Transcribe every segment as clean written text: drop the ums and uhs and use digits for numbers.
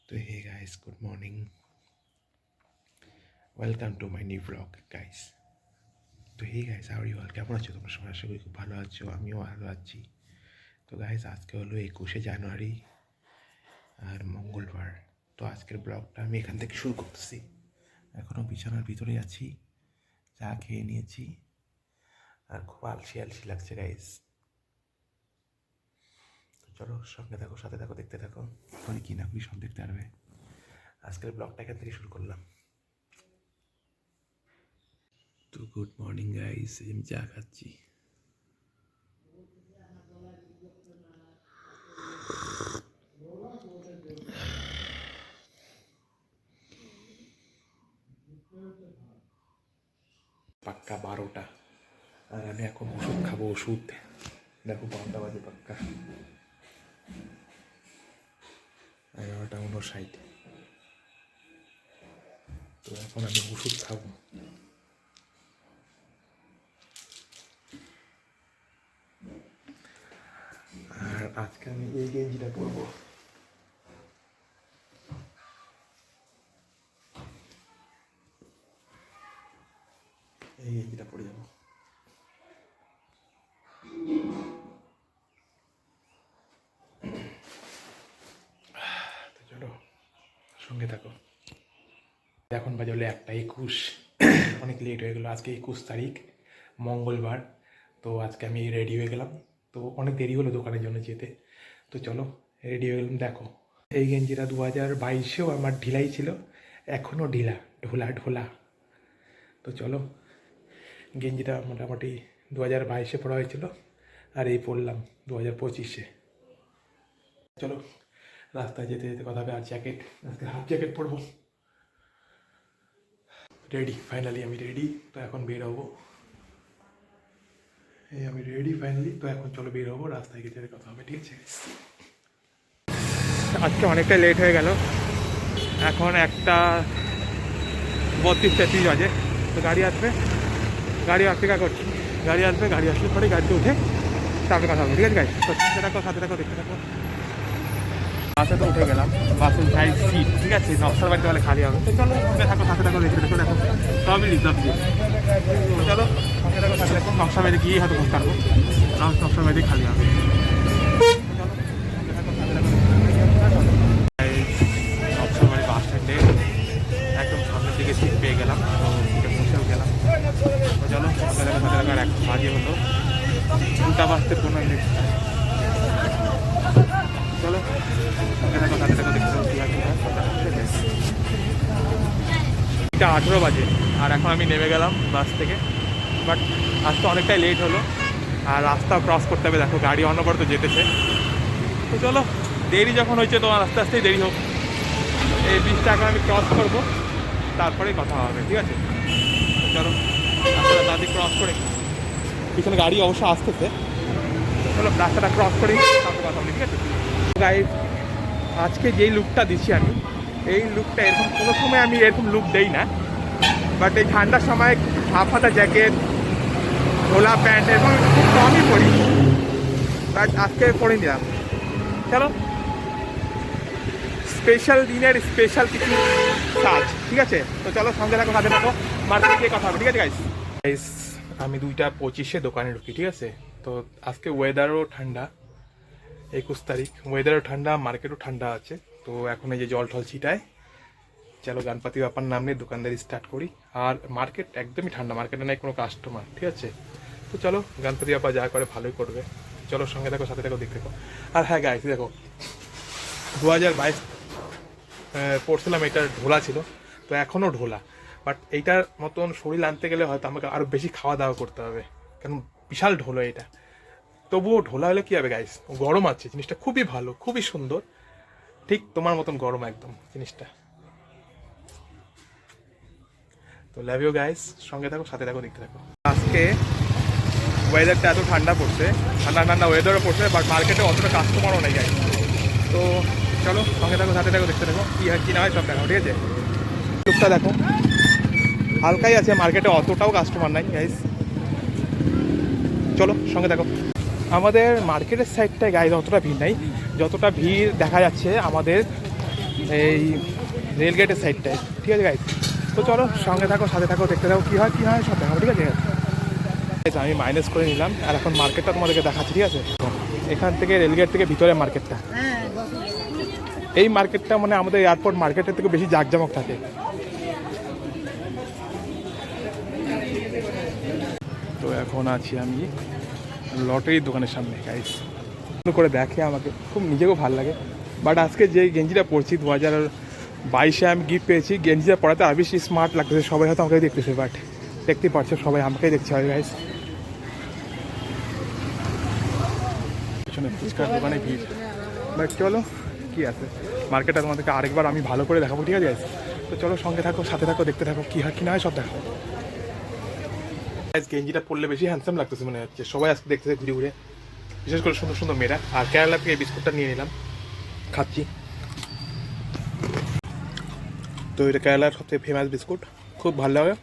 So hey guys, good morning. Welcome to my new vlog, guys. তো hey guys, how are you all? কেমন আছো তোমরা সবাই? আশা করি খুব ভালো আছো, আমিও ভালো আছি। তো গাইস, আজকে হলো 21শে জানুয়ারি আর মঙ্গলবার। তো আজকের ব্লগটা আমি এখান থেকে শুরু করতেছি। এখনও বিছানার ভিতরে আছি, চা খেয়ে নিয়েছি আর খুব আলসি আলসি লাগছে গাইস। তো চলো সঙ্গে থাকো, সাথে থাকো, দেখতে থাকো। এখনই কি না করি সব দেখতে পারবে। আজকের ব্লগটা এখান থেকে শুরু করলাম। তো গুড মর্নিং গাইস, আমি চা খাচ্ছি। পাক্কা 12টা আর আমি এখন ওষুধ খাবো। ওষুধ দেখো 12টা বাজে পাক্কা, 11:59। তো এখন আমি ওষুধ খাবো। আর আজকে আমি এই গেঞ্জিটা পরবো। এই গেঞ্জিটা পরে যাবো। তো চলো সঙ্গে থাকো। এখন বাজে হলো 1:21। অনেক লেট হয়ে গেলো। আজকে 21 তারিখ মঙ্গলবার। তো আজকে আমি রেডি হয়ে গেলাম। তো অনেক দেরি হলো দোকানের জন্য যেতে। তো চলো রেডি হয়ে গেলাম। দেখো এই গেঞ্জিটা 2022-এও আমার ঢিলাই ছিল, এখনও ঢিলা, ঢোলা ঢোলা। তো চলো, গেঞ্জিটা মোটামুটি 2022-এ পরা হয়েছিল আর এই পরলাম 2025-এ। চলো রাস্তায় যেতে যেতে কথা হবে। আর জ্যাকেট, আজকে হাফ জ্যাকেট পরবো। রেডি, ফাইনালি আমি রেডি। তো এখন বের হবো। এই আমি রেডি ফাইনালি। তো এখন চলো বের হবো, রাস্তায় গিয়ে যেতে কথা হবে, ঠিক আছে? আজকে অনেকটাই লেট হয়ে গেল। এখন 1:32-33 বাজে। তো গাড়ি আসবে, গাড়ি অপেক্ষা করছি। গাড়ি আসবে, গাড়ি আসলে পরে গাড়িতে উঠে তারপরে কথা হবে, ঠিক আছে গাইস? তো সাথে থাকো, সাথে থাকো, দেখতে থাকো। বাসে তো উঠে গেলাম, বাসের সাইড সিট, ঠিক আছে? নকশার বাড়িতে বলে খালি হবে। তো চলো সঙ্গে থাকো, সাথে থাকো, দেখতে থাকো। দেখো সবই রিজার্ভ দিয়ে। তো চলো সঙ্গে থাকো, সাথে থাকো। নকশা বাড়িতে গিয়ে হয়তো বসতে পারবো, নকশার বাড়িতে খালি হবে। নকশার বাড়ি বাস স্ট্যান্ডে একদম সামনের দিকে সিট পেয়ে গেলাম। তো সিটে বসেও গেলাম। তো চলো সঙ্গে থাকো, সাথে থাকো। আর এখন বাজে হলো 2টা বাজতে 15 মিনিট। চলো সঙ্গে থাকো, সাথে থাকো, দেখতে থাকো। 18 বাজে আর এখন আমি নেমে গেলাম বাস থেকে। বাট আজকে অনেকটাই লেট হলো আর রাস্তাও ক্রস করতে হবে। দেখো গাড়ি অনবরত যেতেছে। তো চলো, দেরি যখন হয়েছে তোমার আস্তে আস্তেই দেরি হোক। এই ব্রিজটা এখন আমি ক্রস করবো, তারপরেই কথা হবে, ঠিক আছে? চলো রাস্তাটা তাড়াতাড়ি ক্রস করে, পিছনে গাড়ি অবশ্য আসতেছে। চলো রাস্তাটা ক্রস করি, তারপর কথা হবে, ঠিক আছে? গাইস, আজকে যেই লুকটা দিচ্ছি আমি, এই লুকটা এরকম কোনো সময় আমি এরকম লুক দেই না। বাট এই ঠান্ডার সময় হাফ হাতা জ্যাকেট, খোলা প্যান্ট এরকম খুব কমই পরি। বাট আজকে পরে নিলাম। চলো স্পেশাল দিনের স্পেশাল কিছু কাজ, ঠিক আছে? তো চলো সঙ্গে থাকো, সাথে থাকো। মার্কেটে গিয়ে কথা হবে, ঠিক আছে গাইস? গাইস, আমি 2:25-এ দোকানে ঢুকি, ঠিক আছে? তো আজকে ওয়েদারও ঠান্ডা, 21 তারিখ, ওয়েদারও ঠান্ডা, মার্কেটও ঠান্ডা আছে। তো এখন এই যে জল টল ছিটায়। চলো গণপতি বাপ্পার নাম নিয়ে দোকানদারি স্টার্ট করি। আর মার্কেট একদমই ঠান্ডা, মার্কেটে নাই কোনো কাস্টমার, ঠিক আছে? তো চলো গণপতি বাপ্পা যা করে ভালোই করবে। চলো সঙ্গে থাকো, সাথে থাকো, দেখতে থাকো। আর হ্যাঁ গাইস, দেখো 2022 পড়ছিলাম, এটা ঢোলা ছিল, তো এখনও ঢোলা। বাট এইটার মতন শরীর আনতে গেলে হয়তো আমাকে আরও বেশি খাওয়া দাওয়া করতে হবে, কারণ বিশাল ঢোলো এটা। তবুও ঢোলা হলে কী হবে গাইস, গরম আছে জিনিসটা, খুবই ভালো, খুবই সুন্দর, ঠিক তোমার মতন গরম একদম জিনিসটা। তো লাভ ইউ গাইস, সঙ্গে থাকো, সাথে থাকো, দেখতে থাকো। আজকে ওয়েদারটা এত ঠান্ডা পড়ছে, ঠান্ডা ঠান্ডা ওয়েদারও পড়ছে, বাট মার্কেটে অতটা কাস্টমারও নেই গাইস। তো চলো সঙ্গে থাকো, সাথে থাকো, দেখতে থাকো। কী হয় কী না হয় সব দেখো, ঠিক আছে? লুকটা দেখো, হালকাই আছে, মার্কেটে অতটাও কাস্টমার নাই গাইস। চলো সঙ্গে থাকো। আমাদের মার্কেটের সাইডটায় গাইস অতটা ভিড় নাই, যতটা ভিড় দেখা যাচ্ছে আমাদের এই রেলগেটের সাইডটায়, ঠিক আছে গাইজ। তো চলো সঙ্গে থাকো, সাথে থাকো, দেখতে থাকো কী হয় সব দেখাবো, ঠিক আছে। আমি মাইনাস করে নিলাম আর এখন মার্কেটটা তোমাদেরকে দেখাচ্ছি, ঠিক আছে। এখান থেকে রেলগেট থেকে ভিতরে মার্কেটটা, এই মার্কেটটা মানে আমাদের এয়ারপোর্ট মার্কেটের থেকে বেশি জাঁকজমক থাকে। তো এখন আছি আমি লটারির দোকানের সামনে গাইস, করে দেখে আমাকে খুব নিজেকেও ভালো লাগে। বাট আজকে যে গেঞ্জিটা পরছি 2022-এ আমি গিফট পেয়েছি, গেঞ্জিটা পরাতে আর বেশি স্মার্ট লাগতেছে, সবাই হয়তো আমাকে দেখতেছে, বাট দেখতেই পারছো সবাই আমাকেই দেখছে হয় গাইস। পিছনে ফুচকার দোকানে ভিড়, বাট চলো কী আছে, মার্কেটটা তোমাদেরকে আরেকবার আমি ভালো করে দেখাবো, ঠিক আছে গাইস। তো চলো সঙ্গে থাকো, সাথে থাকো, দেখতে থাকো কী হয় কি না হয় সব দেখাবো। গেঞ্জিটা পরলে বেশি হ্যান্ডসাম লাগতেছে মনে হচ্ছে, সবাই আজকে দেখতেছে ঘুরে ঘুরে, বিশেষ করে সুন্দর সুন্দর মেয়েরা। আর কেরালা থেকে এই বিস্কুটটা নিয়ে নিলাম, খাচ্ছি। তো এটা কেরালার সবথেকে ফেমাস বিস্কুট, খুব ভালো লাগে।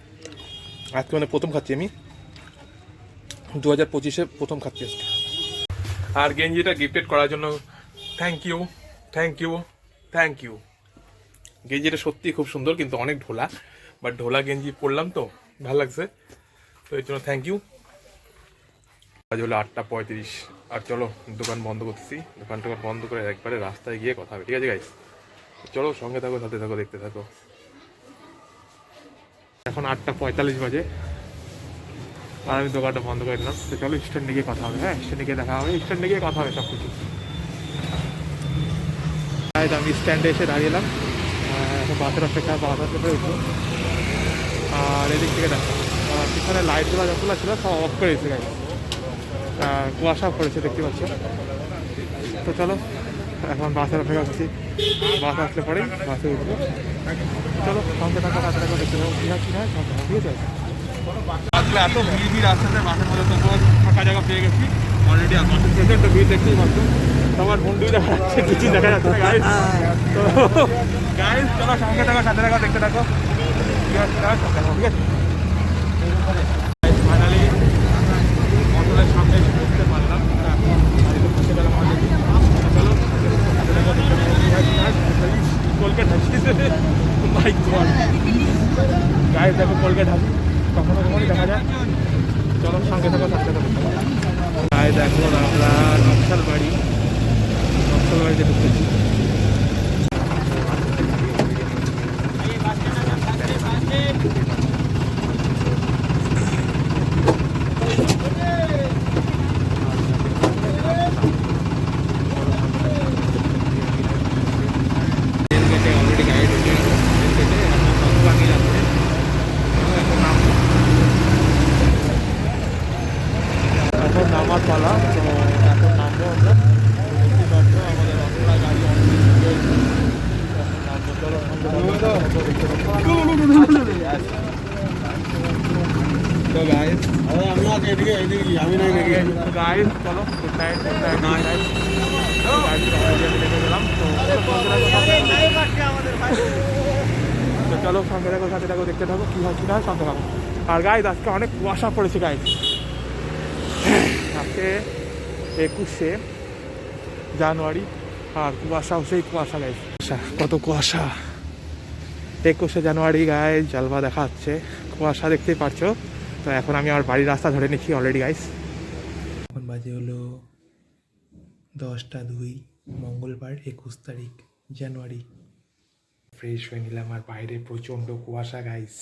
আজকে মানে প্রথম খাচ্ছি আমি, 2025-এ প্রথম খাচ্ছি আজকে। আর গেঞ্জিটা গিফটেড করার জন্য thank you, thank you, thank you. গেঞ্জিটা সত্যিই খুব সুন্দর, কিন্তু অনেক ঢোলা, বাট ঢোলা গেঞ্জি পরলাম তো ভালো লাগছে, তো এর জন্য থ্যাংক ইউ। আজ হলো 8:35, আর চলো দোকান বন্ধ করতেছি, দোকানটা বন্ধ করে একবারে রাস্তায় গিয়ে কথা হবে, ঠিক আছে গাইস। চলো সঙ্গে থাকো, সাথে থাকো, দেখতে থাকো। এখন 8:45 বাজে আর আমি দোকানটা বন্ধ করে দিলাম। তো চলো স্ট্যান্ডে গিয়ে কথা হবে, হ্যাঁ স্ট্যান্ডে গিয়ে দেখা হবে, স্ট্যান্ডে গিয়ে কথা হবে সব কিছু। আমি স্ট্যান্ডে এসে দাঁড়িয়েলাম, এখন বাসের অপেক্ষা, বাস আসতে উঠবো। আর এদিক থেকে দেখো পিছনে লাইটগুলো যতগুলো ছিল সব অফ করে দিয়েছে গাড়ি, কুয়াশা পড়েছে দেখতে পাচ্ছ। তো চলো এখন বাসের অপেক্ষা করছি, বাস আসলে পরে বাসে উঠবো। চলো সঙ্গে থাকা, সাথে থাকা, দেখতে থাকো কী হয় ঠিক আছে। আসলে এত ভিড় আসতে বাসের মধ্যে, তবুও ফাঁকা জায়গা পেয়ে গেছি অলরেডি। আর বাসের পেছনে তো ভিড় দেখতেই পাচ্ছ, তোমার বন্ধু দেখা যাচ্ছে, কিছু দেখা যাচ্ছে না গাইস। তো গাইস চলো সঙ্গে থাকো, সাথে থাকো, দেখতে থাকো কী হয় ঠিক আছে। ফাইনালি হোটেলের সামনে এসে বসতে পারলাম, বাড়িতে বসে গেলাম অলরেডি। চলো কলকাতা হাসি, গায়ে দেখো কলকাতা হাসি, কখনো কখনই দেখা যায়। চলো সঙ্গে থাকো, সাথে থাকো। গায়ে দেখো আমরা নকশাল বাড়িতে ঢুকতেছি। এখন নামার পালা, তো এখন নামবো আমরা, আমাদের অটোরা গাড়ি চলো সঙ্গে থাকো, সাথে থাকো, দেখতে থাকো কী হয় সঙ্গে থাকো। আর গাইজ আজকে অনেক কুয়াশা পড়েছে গাইজ, আজকে 21শে জানুয়ারি, আর কুয়াশাও সেই কুয়াশা গাইজ, কত কুয়াশা। 21শে জানুয়ারি গাইজ জলভা দেখা যাচ্ছে, কুয়াশা দেখতেই পারছো। তো এখন আমি আমার বাড়ির রাস্তা ধরে নিচ্ছি অলরেডি গাইজ। এখন বাজে হলো 10:02, মঙ্গলবার 21 তারিখ জানুয়ারি। ফ্রেশ হয়ে নিলাম, আর বাইরে প্রচণ্ড কুয়াশা গাইজ।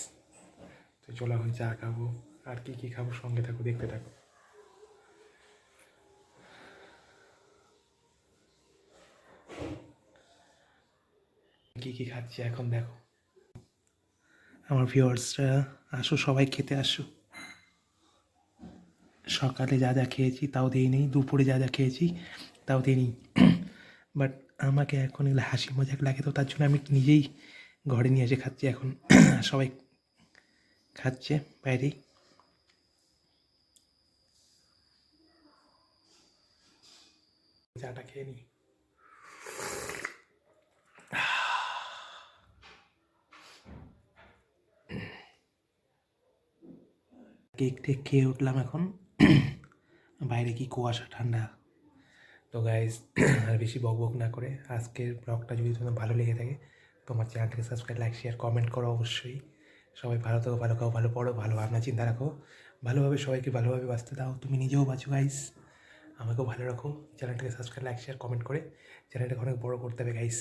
তো চলো এখন চা খাবো, আর কি খাবো সঙ্গে থাকো, দেখতে থাকো। কি খাচ্ছি এখন দেখো। আমার ভিউয়ার্সরা আসো, সবাই খেতে আসো। সকালে যা যা খেয়েছি তাও দিইনি, দুপুরে যা যা খেয়েছি তাও দিইনি, বাট আমাকে এখন এগুলো হাসি মজাক লাগে, তো তার জন্য আমি নিজেই ঘরে নিয়ে এসে খাচ্ছি এখন। সবাই খাচ্ছে বাইরেই। চাটা খেয়ে নি। কেক টেক খেয়ে উঠলাম এখন। বাইরে কি কুয়াশা ঠান্ডা, তো গাইজ আর বেশি বক বক না করে আজকের ব্লগটা যদি তোমার ভালো লেগে থাকে তোমার চ্যানেলটাকে সাবস্ক্রাইব, লাইক, শেয়ার, কমেন্ট করো অবশ্যই। সবাই ভালো থাকো, ভালো খাও, ভালো পড়ো, ভালো ভাবনা চিন্তা রাখো, ভালোভাবে সবাইকে ভালোভাবে বাঁচতে দাও, তুমি নিজেও বাঁচো গাইস, আমাকেও ভালো রাখো। চ্যানেলটাকে সাবস্ক্রাইব, লাইক, শেয়ার, কমেন্ট করে চ্যানেলটাকে অনেক বড় করতে হবে গাইস।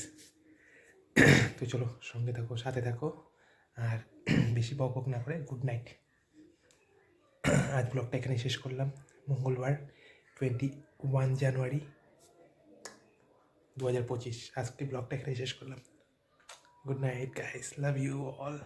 তো চলো সঙ্গে থাকো, সাথে থাকো, আর বেশি বক বক না করে গুড নাইট। আজ ব্লগটা এখানে শেষ করলাম। মঙ্গলবার 21 জানুয়ারি 2025 আজকে ব্লগটা এখানে শেষ করলাম। Good night guys, love you all.